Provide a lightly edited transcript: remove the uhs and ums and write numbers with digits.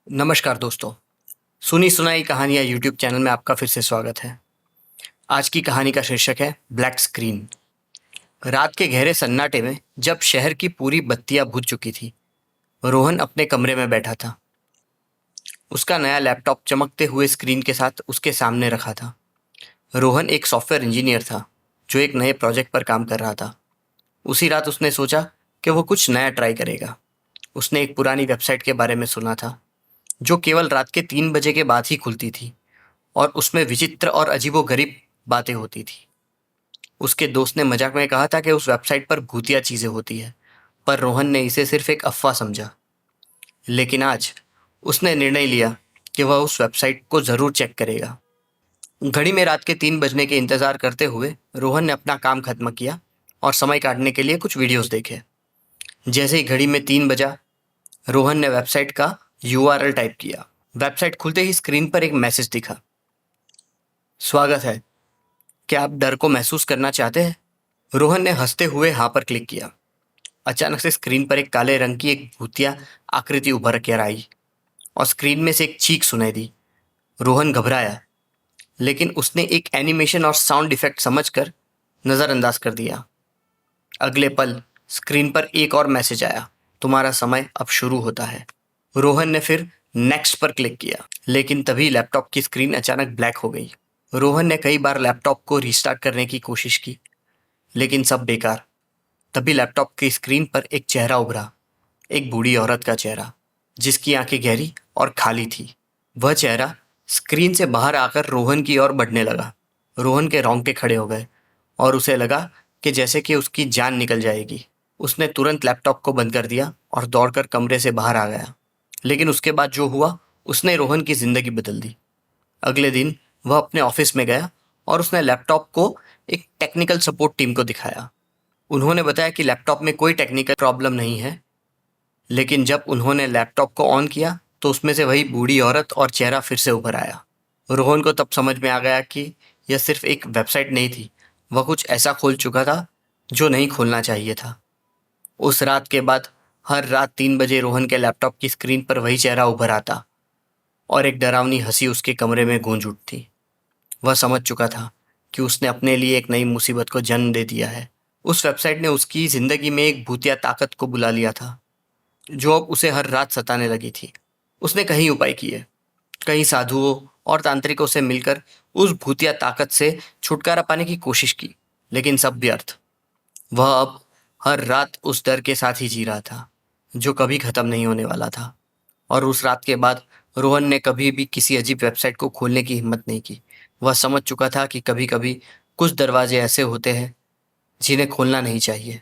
नमस्कार दोस्तों। सुनी सुनाई कहानियाँ यूट्यूब चैनल में आपका फिर से स्वागत है। आज की कहानी का शीर्षक है ब्लैक स्क्रीन। रात के गहरे सन्नाटे में जब शहर की पूरी बत्तियां बुझ चुकी थी, रोहन अपने कमरे में बैठा था। उसका नया लैपटॉप चमकते हुए स्क्रीन के साथ उसके सामने रखा था। रोहन एक सॉफ्टवेयर इंजीनियर था जो एक नए प्रोजेक्ट पर काम कर रहा था। उसी रात उसने सोचा कि वो कुछ नया ट्राई करेगा। उसने एक पुरानी वेबसाइट के बारे में सुना था जो केवल रात के 3 बजे के बाद ही खुलती थी और उसमें विचित्र और अजीबोगरीब बातें होती थी। उसके दोस्त ने मजाक में कहा था कि उस वेबसाइट पर भूतिया चीजें होती है, पर रोहन ने इसे सिर्फ एक अफवाह समझा। लेकिन आज उसने निर्णय लिया कि वह उस वेबसाइट को जरूर चेक करेगा। घड़ी में रात के 3 बजने के इंतजार करते हुए रोहन ने अपना काम खत्म किया और समय काटने के लिए कुछ वीडियोस देखे। जैसे ही घड़ी में 3 बजा, रोहन ने वेबसाइट का यूआरएल टाइप किया। वेबसाइट खुलते ही स्क्रीन पर एक मैसेज दिखा। स्वागत है, क्या आप डर को महसूस करना चाहते हैं? रोहन ने हंसते हुए हाँ पर क्लिक किया। अचानक से स्क्रीन पर एक काले रंग की एक भूतिया आकृति उभर कर आई और स्क्रीन में से एक चीख सुनाई दी। रोहन घबराया, लेकिन उसने एक एनिमेशन और साउंड इफेक्ट समझकर नजरअंदाज कर दिया। अगले पल स्क्रीन पर एक और मैसेज आया, तुम्हारा समय अब शुरू होता है। रोहन ने फिर नेक्स्ट पर क्लिक किया, लेकिन तभी लैपटॉप की स्क्रीन अचानक ब्लैक हो गई। रोहन ने कई बार लैपटॉप को रीस्टार्ट करने की कोशिश की, लेकिन सब बेकार। तभी लैपटॉप की स्क्रीन पर एक चेहरा उभरा, एक बूढ़ी औरत का चेहरा, जिसकी आंखें गहरी और खाली थी। वह चेहरा स्क्रीन से बाहर आकर रोहन की ओर बढ़ने लगा। रोहन के रोंगटे खड़े हो गए और उसे लगा कि जैसे कि उसकी जान निकल जाएगी। उसने तुरंत लैपटॉप को बंद कर दिया और दौड़कर कमरे से बाहर आ गया। लेकिन उसके बाद जो हुआ, उसने रोहन की जिंदगी बदल दी। अगले दिन वह अपने ऑफिस में गया और उसने लैपटॉप को एक टेक्निकल सपोर्ट टीम को दिखाया। उन्होंने बताया कि लैपटॉप में कोई टेक्निकल प्रॉब्लम नहीं है, लेकिन जब उन्होंने लैपटॉप को ऑन किया तो उसमें से वही बूढ़ी औरत और चेहरा फिर से उभर आया। रोहन को तब समझ में आ गया कि यह सिर्फ एक वेबसाइट नहीं थी, वह कुछ ऐसा खोल चुका था जो नहीं खोलना चाहिए था। उस रात के बाद हर रात 3 बजे रोहन के लैपटॉप की स्क्रीन पर वही चेहरा उभर आता और एक डरावनी हंसी उसके कमरे में गूंज उठती। वह समझ चुका था कि उसने अपने लिए एक नई मुसीबत को जन्म दे दिया है। उस वेबसाइट ने उसकी जिंदगी में एक भूतिया ताकत को बुला लिया था जो अब उसे हर रात सताने लगी थी। उसने कई उपाय किए, कई साधुओं और तांत्रिकों से मिलकर उस भूतिया ताकत से छुटकारा पाने की कोशिश की, लेकिन सब व्यर्थ। वह अब हर रात उस डर के साथ ही जी रहा था जो कभी खत्म नहीं होने वाला था। और उस रात के बाद रोहन ने कभी भी किसी अजीब वेबसाइट को खोलने की हिम्मत नहीं की। वह समझ चुका था कि कभी कभी कुछ दरवाजे ऐसे होते हैं जिन्हें खोलना नहीं चाहिए।